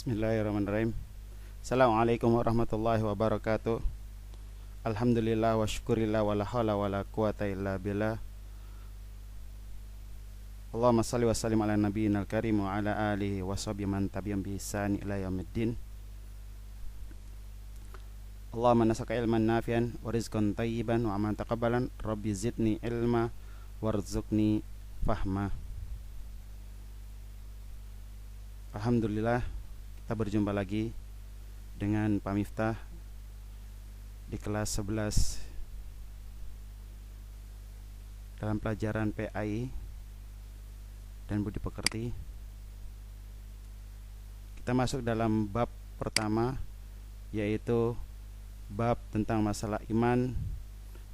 Bismillahirrahmanirrahim. Assalamualaikum warahmatullahi wabarakatuh. Alhamdulillah wa syukurillah wa la hawla wa la quwata illa billah. Allahumma salli wa sallim ala nabiyyina al-karim wa ala alihi wa sahbihi man tabi'ahum bi ihsan ila yaumiddin. Allahumma nas'aluka ilman nafi'an wa rizqan thayyiban wa amalan taqabbalan. Rabbi zidni ilma warzuqni fahma. Alhamdulillah, kita berjumpa lagi dengan Pak Miftah di kelas 11 dalam pelajaran PAI dan Budi Pekerti. Kita masuk dalam bab pertama, yaitu bab tentang masalah iman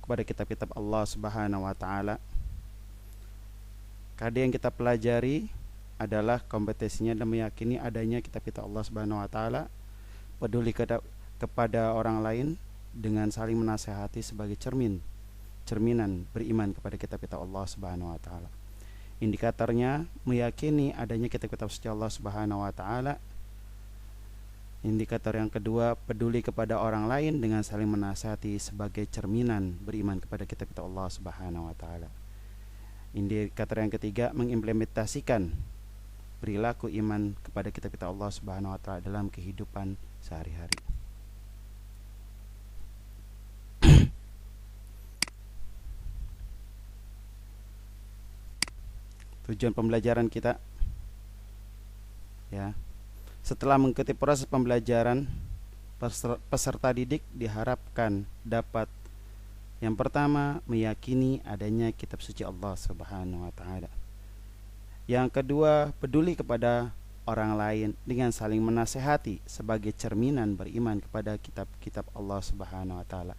kepada kitab-kitab Allah Subhanahu wa taala. Kade yang kita pelajari adalah kompetensinya dan meyakini adanya kitab-kitab Allah Subhanahu wa taala, peduli kepada orang lain dengan saling menasehati sebagai cerminan beriman kepada kitab-kitab Allah Subhanahu wa taala. Indikatornya meyakini adanya kitab-kitab suci Allah Subhanahu wa taala. Indikator yang kedua, peduli kepada orang lain dengan saling menasihati sebagai cerminan beriman kepada kitab-kitab Allah Subhanahu wa taala. Indikator yang ketiga, mengimplementasikan perilaku iman kepada kitab-kitab Allah Subhanahu wa taala dalam kehidupan sehari-hari. Tujuan pembelajaran kita, ya, setelah mengikuti proses pembelajaran, peserta didik diharapkan dapat yang pertama meyakini adanya kitab suci Allah Subhanahu wa taala. Yang kedua, peduli kepada orang lain dengan saling menasehati sebagai cerminan beriman kepada kitab-kitab Allah Subhanahu wa taala.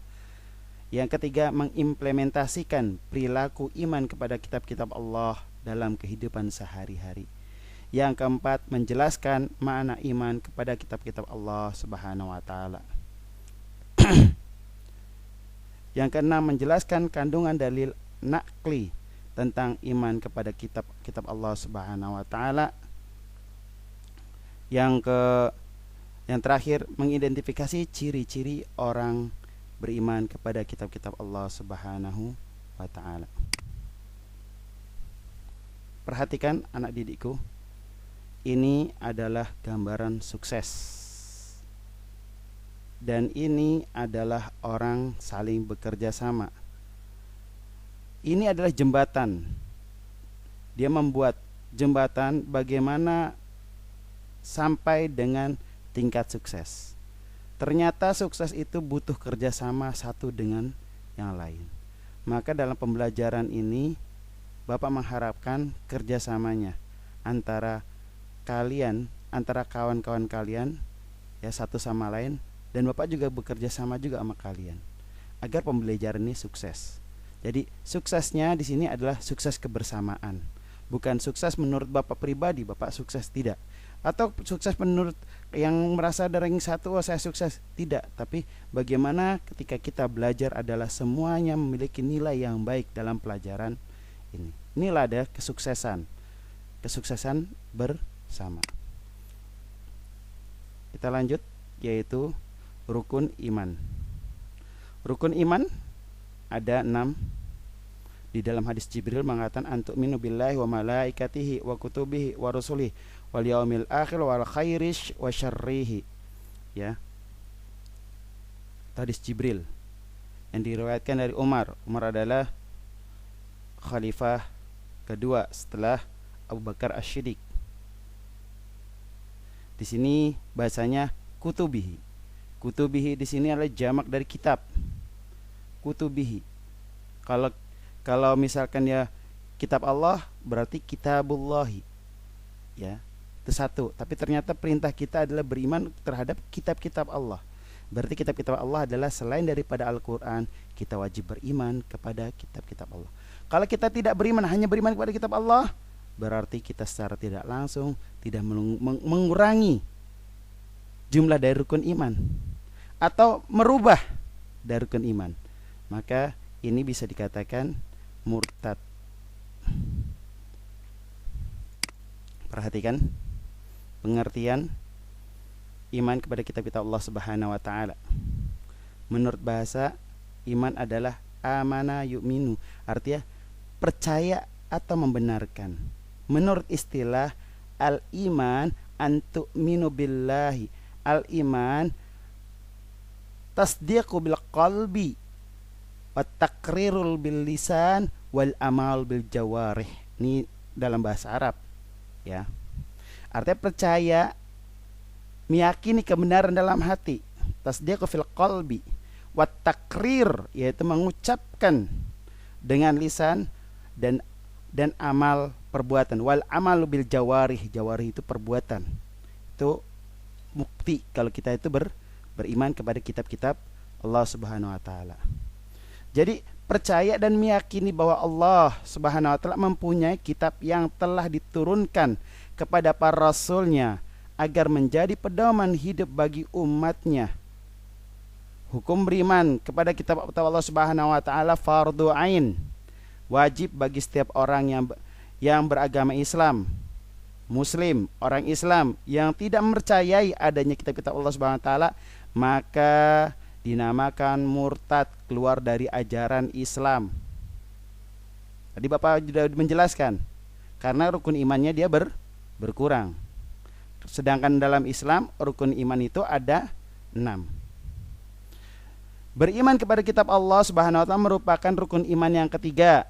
Yang ketiga, mengimplementasikan perilaku iman kepada kitab-kitab Allah dalam kehidupan sehari-hari. Yang keempat, menjelaskan makna iman kepada kitab-kitab Allah Subhanahu wa taala. Yang keenam, menjelaskan kandungan dalil nakli tentang iman kepada kitab-kitab Allah Subhanahu wa taala. Yang terakhir, mengidentifikasi ciri-ciri orang beriman kepada kitab-kitab Allah Subhanahu wa taala. Perhatikan anak didikku, ini adalah gambaran sukses. Dan ini adalah orang saling bekerja sama. Ini adalah jembatan. Dia membuat jembatan bagaimana sampai dengan tingkat sukses. Ternyata sukses itu butuh kerjasama satu dengan yang lain. Maka dalam pembelajaran ini Bapak mengharapkan kerjasamanya antara kalian, antara kawan-kawan kalian, ya, satu sama lain, dan Bapak juga bekerja sama juga sama kalian agar pembelajaran ini sukses. Jadi suksesnya di sini adalah sukses kebersamaan, bukan sukses menurut Bapak pribadi, Bapak sukses, tidak. Atau sukses menurut yang merasa ada ranking satu, oh saya sukses, tidak. Tapi bagaimana ketika kita belajar adalah semuanya memiliki nilai yang baik dalam pelajaran ini. Inilah ada kesuksesan bersama. Kita lanjut, yaitu rukun iman. Rukun iman ada 6. Di dalam hadis Jibril mengatakan antu'minu billahi wa malaikatihi wa kutubihi wa rusulihi wal yaumil akhir wal khairish wa syarrihi. Ya. Hadis Jibril yang diriwayatkan dari Umar. Umar adalah khalifah kedua setelah Abu Bakar Asy-Siddiq. Di sini bahasanya kutubihi. Kutubihi di sini adalah jamak dari kitab. Kutubihi. Kalau misalkan ya kitab Allah berarti kitabullahi. Ya, itu satu. Tapi ternyata perintah kita adalah beriman terhadap kitab-kitab Allah. Berarti kitab-kitab Allah adalah selain daripada Al-Qur'an, kita wajib beriman kepada kitab-kitab Allah. Kalau kita tidak beriman, hanya beriman kepada kitab Allah, berarti kita secara tidak langsung tidak mengurangi jumlah dari rukun iman atau merubah dari rukun iman. Maka ini bisa dikatakan murtad. Perhatikan pengertian iman kepada kitab-kitab Allah Subhanahu wa taala. Menurut bahasa, iman adalah amana yu'minu, artinya percaya atau membenarkan. Menurut istilah al-iman antu'minu billahi. Al-iman tasdiqu bil qalbi wa taqrirul bil lisan wal amal bil jawarih. Ini dalam bahasa Arab ya. Artinya percaya, meyakini kebenaran dalam hati, tasdiqu fil qalbi, wa taqrir yaitu mengucapkan dengan lisan, dan amal perbuatan, wal amalu bil jawarih. Jawarih itu perbuatan. Itu bukti kalau kita itu beriman kepada kitab-kitab Allah Subhanahu wa taala. Jadi percaya dan meyakini bahwa Allah Subhanahu wa taala mempunyai kitab yang telah diturunkan kepada para rasulnya agar menjadi pedoman hidup bagi umatnya. Hukum beriman kepada kitab Allah Subhanahu wa taala fardhu ain, wajib bagi setiap orang yang beragama Islam, Muslim, orang Islam yang tidak mempercayai adanya kitab-kitab Allah Subhanahu wa taala, maka dinamakan murtad, keluar dari ajaran Islam. Tadi Bapak sudah menjelaskan, karena rukun imannya dia berkurang. Sedangkan dalam Islam rukun iman itu ada 6. Beriman kepada kitab Allah Subhanahu wa taala merupakan rukun iman yang ketiga.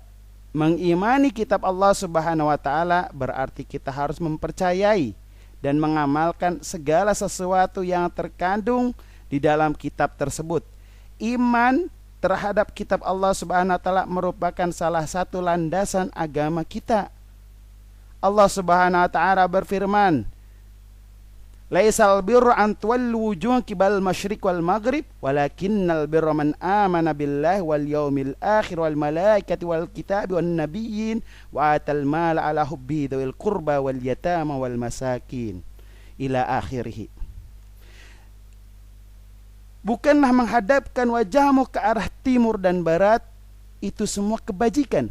Mengimani kitab Allah Subhanahu wa taala berarti kita harus mempercayai dan mengamalkan segala sesuatu yang terkandung di dalam kitab tersebut. Iman terhadap kitab Allah Subhanahu wa taala merupakan salah satu landasan agama kita. Allah Subhanahu wa taala berfirman, "Laisal birru an tuwallu wujuhakum qibal masyriq wal maghrib, walakinnal birra man amana billahi wal yaumil akhir wal malaikati wal kitabi wan nabiyyin wa atal mala ala hubbi dzil qurba wal yatama wal masakin." Ila akhirih. Bukanlah menghadapkan wajahmu ke arah timur dan barat itu semua kebajikan.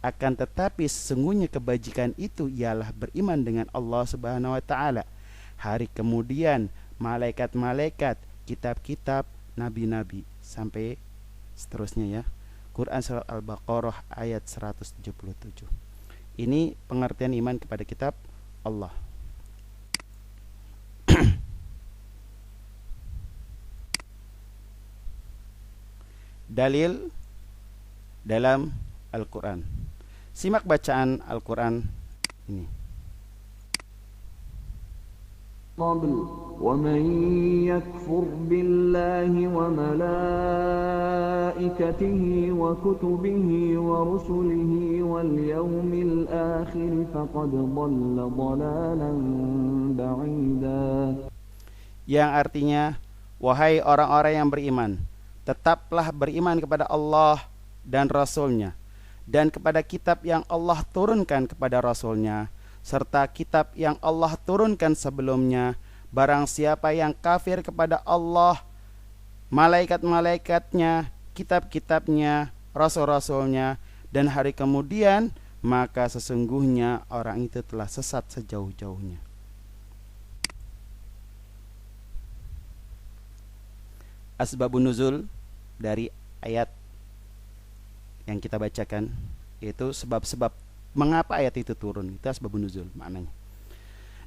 Akan tetapi sesungguhnya kebajikan itu ialah beriman dengan Allah Subhanahu wa taala, hari kemudian, malaikat-malaikat, kitab-kitab, nabi-nabi, sampai seterusnya ya. Quran Surat Al-Baqarah ayat 177. Ini pengertian iman kepada kitab Allah. Dalil dalam Al-Quran. Simak bacaan Al-Quran ini. ومن يكفر بالله وملائكته وكتبه ورسله واليوم الآخر فقد ضل ضلالا بعيدا. Yang artinya, wahai orang-orang yang beriman, tetaplah beriman kepada Allah dan Rasul-Nya, dan kepada kitab yang Allah turunkan kepada Rasul-Nya, serta kitab yang Allah turunkan sebelumnya. Barang siapa yang kafir kepada Allah, malaikat-malaikatnya, kitab-kitabnya, rasul-rasulnya, dan hari kemudian, maka sesungguhnya orang itu telah sesat sejauh-jauhnya. Asbabun nuzul dari ayat yang kita bacakan, yaitu sebab-sebab mengapa ayat itu turun. Itu asbabun nuzul maknanya.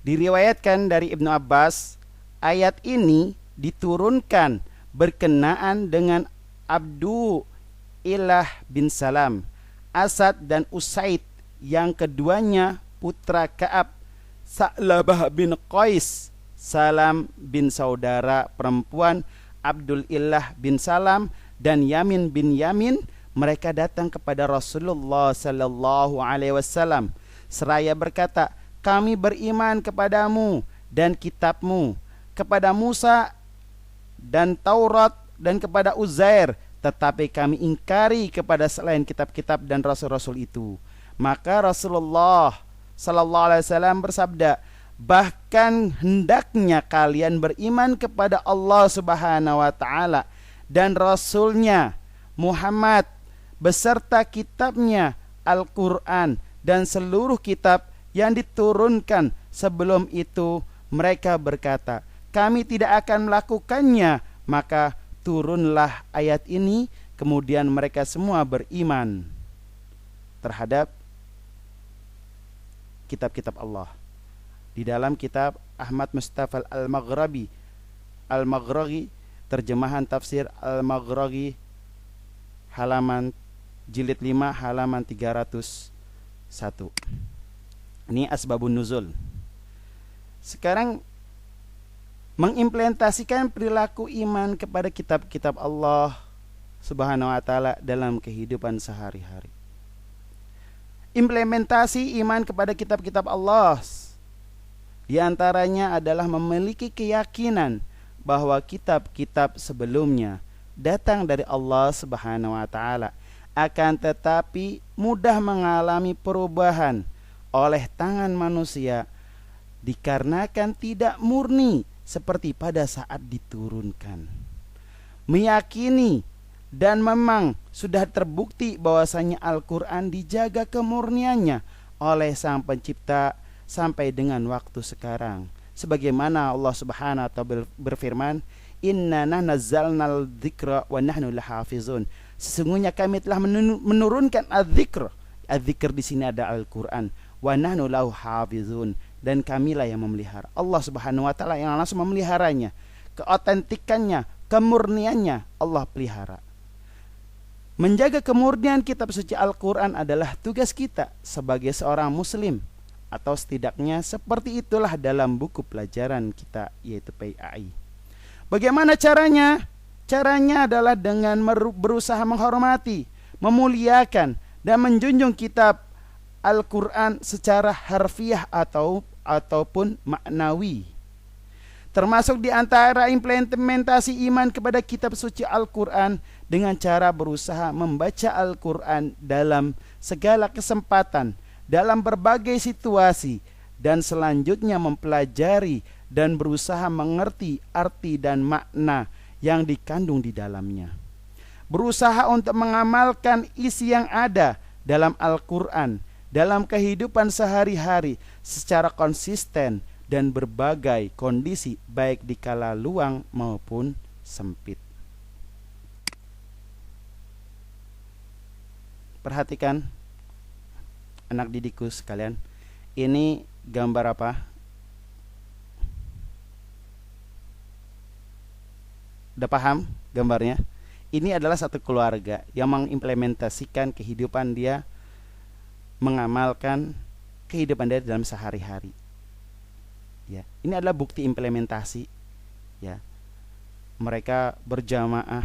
Diriwayatkan dari Ibnu Abbas, ayat ini diturunkan berkenaan dengan Abdu Ilah bin Salam, Asad dan Usaid, yang keduanya putra Ka'ab, Sa'labah bin Qais, Salam bin saudara perempuan Abdul Ilah bin Salam, dan Yamin bin Yamin. Mereka datang kepada Rasulullah sallallahu alaihi wasallam seraya berkata, "Kami beriman kepadamu dan kitabmu, kepada Musa dan Taurat, dan kepada Uzair, tetapi kami ingkari kepada selain kitab-kitab dan rasul-rasul itu." Maka Rasulullah sallallahu alaihi wasallam bersabda, "Bahkan hendaknya kalian beriman kepada Allah Subhanahu wa taala dan Rasul-Nya Muhammad beserta kitabnya Al-Quran dan seluruh kitab yang diturunkan sebelum itu." Mereka berkata, kami tidak akan melakukannya. Maka turunlah ayat ini, kemudian mereka semua beriman terhadap kitab-kitab Allah. Di dalam kitab Ahmad Mustafa Al-Maghrawi, terjemahan tafsir Al-Maghrawi, halaman jilid 5 halaman 301. Ini asbabun nuzul. Sekarang mengimplementasikan perilaku iman kepada kitab-kitab Allah Subhanahu wa taala dalam kehidupan sehari-hari. Implementasi iman kepada kitab-kitab Allah di antaranya adalah memiliki keyakinan bahwa kitab-kitab sebelumnya datang dari Allah Subhanahu wa taala, akan tetapi mudah mengalami perubahan oleh tangan manusia dikarenakan tidak murni seperti pada saat diturunkan. Meyakini dan memang sudah terbukti bahwasanya Al-Quran dijaga kemurniannya oleh Sang Pencipta sampai dengan waktu sekarang. Sebagaimana Allah Subhanahu wa taala berfirman, "Inna nazzalnal dzikra wa nahnu lahafizun." Sesungguhnya kami telah menurunkan az-dzikr. Az-dzikr di sini ada Al-Quran. Wa nahnu lahu hafizun, dan kamilah yang memelihara. Allah Subhanahu wa taala yang langsung memeliharanya. Keotentikannya, kemurniannya Allah pelihara. Menjaga kemurnian kitab suci Al-Quran adalah tugas kita sebagai seorang muslim, atau setidaknya seperti itulah dalam buku pelajaran kita, yaitu PAI. Bagaimana caranya? Caranya adalah dengan berusaha menghormati, memuliakan, dan menjunjung kitab Al-Quran secara harfiah ataupun maknawi. Termasuk di antara implementasi iman kepada kitab suci Al-Quran dengan cara berusaha membaca Al-Quran dalam segala kesempatan, dalam berbagai situasi, dan selanjutnya mempelajari dan berusaha mengerti arti dan makna yang dikandung di dalamnya. Berusaha untuk mengamalkan isi yang ada dalam Al-Quran dalam kehidupan sehari-hari secara konsisten dan berbagai kondisi, baik di kala luang maupun sempit. Perhatikan anak didikku sekalian, ini gambar apa? Udah paham gambarnya? Ini adalah satu keluarga yang mengimplementasikan kehidupan dia, mengamalkan kehidupan dia dalam sehari-hari. Ya, ini adalah bukti implementasi. Ya, mereka berjamaah,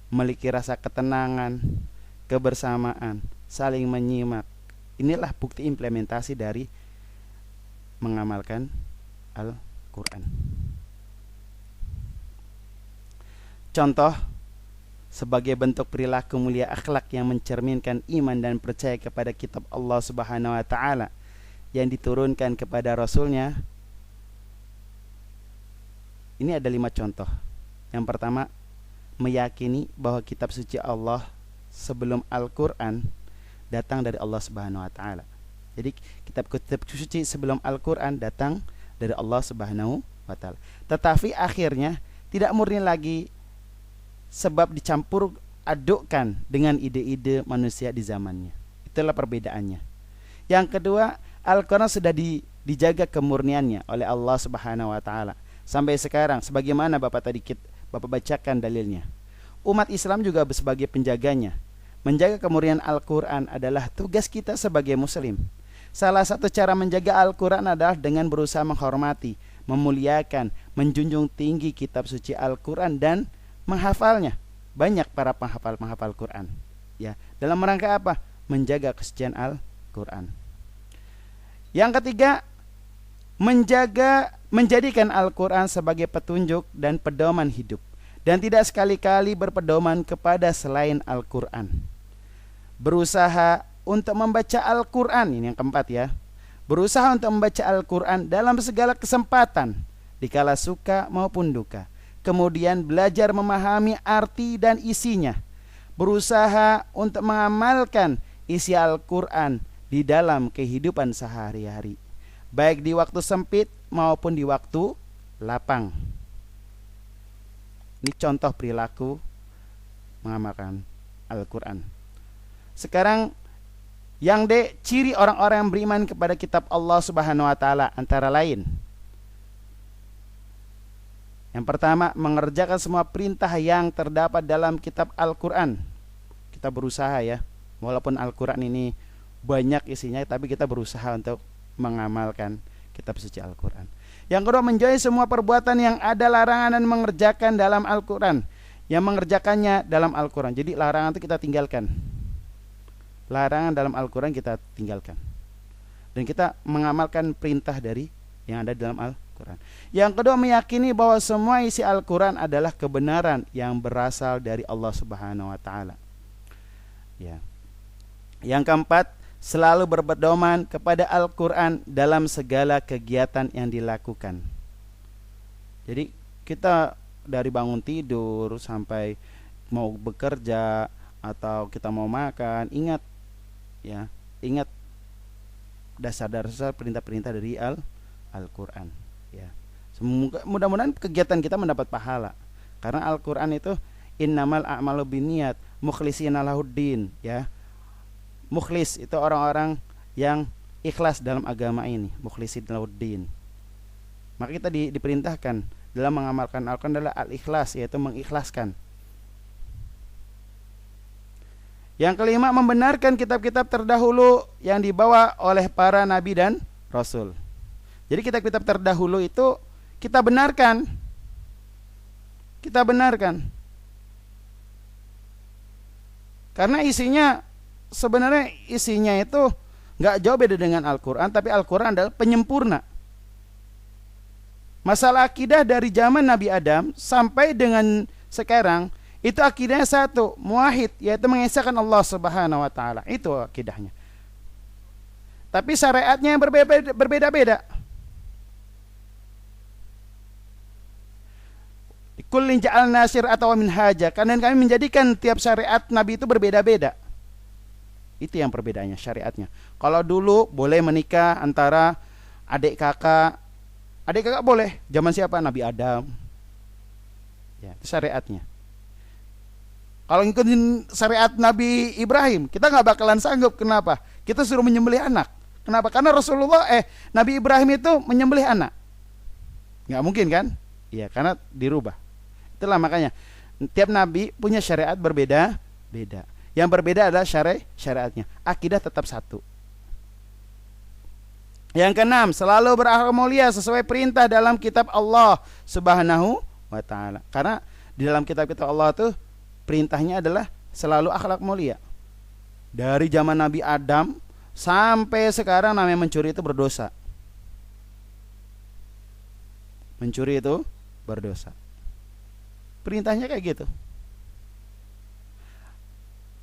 memiliki rasa ketenangan, kebersamaan, saling menyimak. Inilah bukti implementasi dari mengamalkan Al-Quran. Contoh sebagai bentuk perilaku mulia akhlak yang mencerminkan iman dan percaya kepada kitab Allah Subhanahu wa taala yang diturunkan kepada Rasulnya. Ini ada 5 contoh. Yang pertama, meyakini bahwa kitab suci Allah sebelum Al-Quran datang dari Allah Subhanahu wa taala. Jadi kitab-kitab suci sebelum Al-Quran datang dari Allah Subhanahu wa taala. Tetapi akhirnya tidak murni lagi, sebab dicampur adukkan dengan ide-ide manusia di zamannya. Itulah perbedaannya. Yang kedua, Al-Quran sudah dijaga kemurniannya oleh Allah Subhanahu wa taala sampai sekarang, sebagaimana Bapak bacakan dalilnya. Umat Islam juga sebagai penjaganya. Menjaga kemurnian Al-Quran adalah tugas kita sebagai muslim. Salah satu cara menjaga Al-Quran adalah dengan berusaha menghormati, memuliakan, menjunjung tinggi kitab suci Al-Quran dan menghafalnya. Banyak para penghafal Quran. Ya, dalam rangka apa? Menjaga kesucian Al-Quran. Yang ketiga, menjadikan Al-Quran sebagai petunjuk dan pedoman hidup, dan tidak sekali-kali berpedoman kepada selain Al-Quran. Berusaha untuk membaca Al-Quran, ini yang keempat ya. Berusaha untuk membaca Al-Quran dalam segala kesempatan, dikala suka maupun duka. Kemudian belajar memahami arti dan isinya. Berusaha untuk mengamalkan isi Al-Quran di dalam kehidupan sehari-hari, baik di waktu sempit maupun di waktu lapang. Ini contoh perilaku mengamalkan Al-Quran. Sekarang yang ciri orang-orang yang beriman kepada kitab Allah Subhanahu wa taala antara lain. Yang pertama, mengerjakan semua perintah yang terdapat dalam kitab Al-Quran. Kita berusaha ya, walaupun Al-Quran ini banyak isinya, tapi kita berusaha untuk mengamalkan kitab suci Al-Quran. Yang kedua, menjauhi semua perbuatan yang ada larangan dan mengerjakan dalam Al-Quran, yang mengerjakannya dalam Al-Quran. Jadi larangan itu kita tinggalkan. Larangan dalam Al-Quran kita tinggalkan. Dan kita mengamalkan perintah dari yang ada dalam Al-Quran. Yang kedua, meyakini bahwa semua isi Al-Quran adalah kebenaran yang berasal dari Allah Subhanahu wa taala. Ya. Yang keempat, selalu berpedoman kepada Al-Quran dalam segala kegiatan yang dilakukan. Jadi kita dari bangun tidur sampai mau bekerja atau kita mau makan, ingat dasar-dasar perintah-perintah dari Al-Quran. Ya. Mudah-mudahan kegiatan kita mendapat pahala. Karena Al-Quran itu innamal a'malu binniyat mukhlishina lahuddin, ya. Mukhlis itu orang-orang yang ikhlas dalam agama ini, mukhlisin lahuddin. Maka kita diperintahkan dalam mengamalkan Al-Quran adalah al-ikhlas, yaitu mengikhlaskan. Yang kelima, membenarkan kitab-kitab terdahulu yang dibawa oleh para nabi dan rasul. Jadi kitab-kitab terdahulu itu kita benarkan. Kita benarkan. Karena sebenarnya isinya itu nggak jauh beda dengan Al-Quran, tapi Al-Quran adalah penyempurna. Masalah akidah dari zaman Nabi Adam sampai dengan sekarang itu akidahnya satu, muwahhid, yaitu mengesahkan Allah Subhanahu wa taala. Itu akidahnya. Tapi syariatnya yang berbeda-beda. Kullin ja'alna syir'atan wa minhaja. Karena kami menjadikan tiap syariat Nabi itu berbeda-beda. Itu yang perbedaannya syariatnya. Kalau dulu boleh menikah antara adik kakak boleh. Zaman siapa? Nabi Adam. Ya, itu syariatnya. Kalau ngikutin syariat Nabi Ibrahim, kita nggak bakalan sanggup. Kenapa? Kita suruh menyembelih anak. Kenapa? Karena Nabi Ibrahim itu menyembelih anak. Nggak mungkin kan? Iya, karena dirubah. Itulah makanya tiap nabi punya syariat berbeda-beda. Yang berbeda adalah syariatnya. Akidah tetap satu. Yang keenam, selalu berakhlak mulia sesuai perintah dalam kitab Allah Subhanahu wa taala. Karena di dalam kitab-kitab Allah itu perintahnya adalah selalu akhlak mulia. Dari zaman Nabi Adam sampai sekarang namanya mencuri itu berdosa. Mencuri itu berdosa. Perintahnya kayak gitu.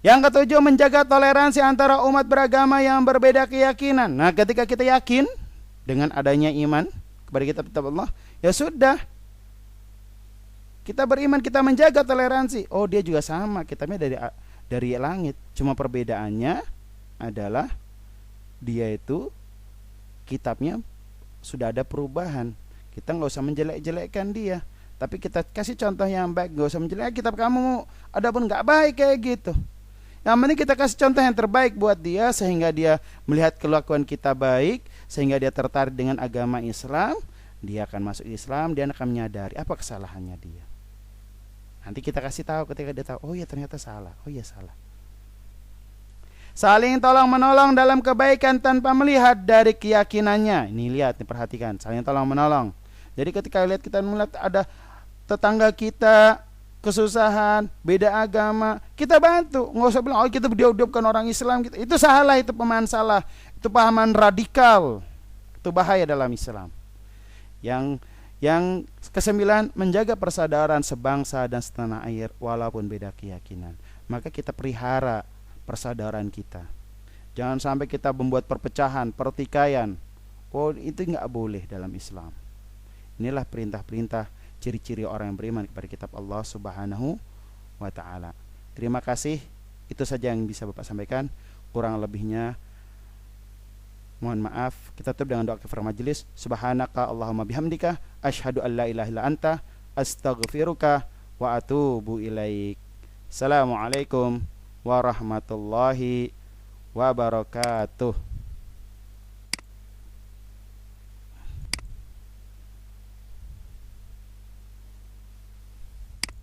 Yang ketujuh, menjaga toleransi antara umat beragama yang berbeda keyakinan. Nah, ketika kita yakin dengan adanya iman kepada kitab Allah, ya sudah. Kita beriman, kita menjaga toleransi. Oh, dia juga sama, kitabnya dari langit. Cuma perbedaannya adalah dia itu kitabnya sudah ada perubahan. Kita nggak usah menjelek-jelekkan dia, tapi kita kasih contoh yang baik. Nggak usah menjelek kitab kamu, adapun nggak baik kayak gitu. Yang penting kita kasih contoh yang terbaik buat dia, sehingga dia melihat kelakuan kita baik, sehingga dia tertarik dengan agama Islam. Dia akan masuk Islam, dia akan menyadari apa kesalahannya dia. Nanti kita kasih tahu ketika dia tahu, oh ya ternyata salah, oh ya salah. Saling tolong menolong dalam kebaikan tanpa melihat dari keyakinannya. Ini lihat, perhatikan, saling tolong menolong. Jadi ketika kita melihat ada tetangga kita kesusahan, beda agama, kita bantu. Nggak usah bilang, oh kita bukan orang Islam. Itu salah, itu pemahaman salah, itu pahaman radikal. Itu bahaya dalam Islam. Yang kesembilan, menjaga persaudaraan sebangsa dan setanah air walaupun beda keyakinan. Maka kita pelihara persaudaraan kita. Jangan sampai kita membuat perpecahan, pertikaian. Oh, itu nggak boleh dalam Islam. Inilah perintah-perintah ciri-ciri orang yang beriman kepada kitab Allah Subhanahu wa taala. Terima kasih. Itu saja yang bisa Bapak sampaikan. Kurang lebihnya mohon maaf. Kita tutup dengan doa kafaratul majelis. Subhanaka Allahumma bihamdika Asyhadu an la ilaha illa anta astaghfiruka wa atubu ilaik. Assalamualaikum warahmatullahi wabarakatuh.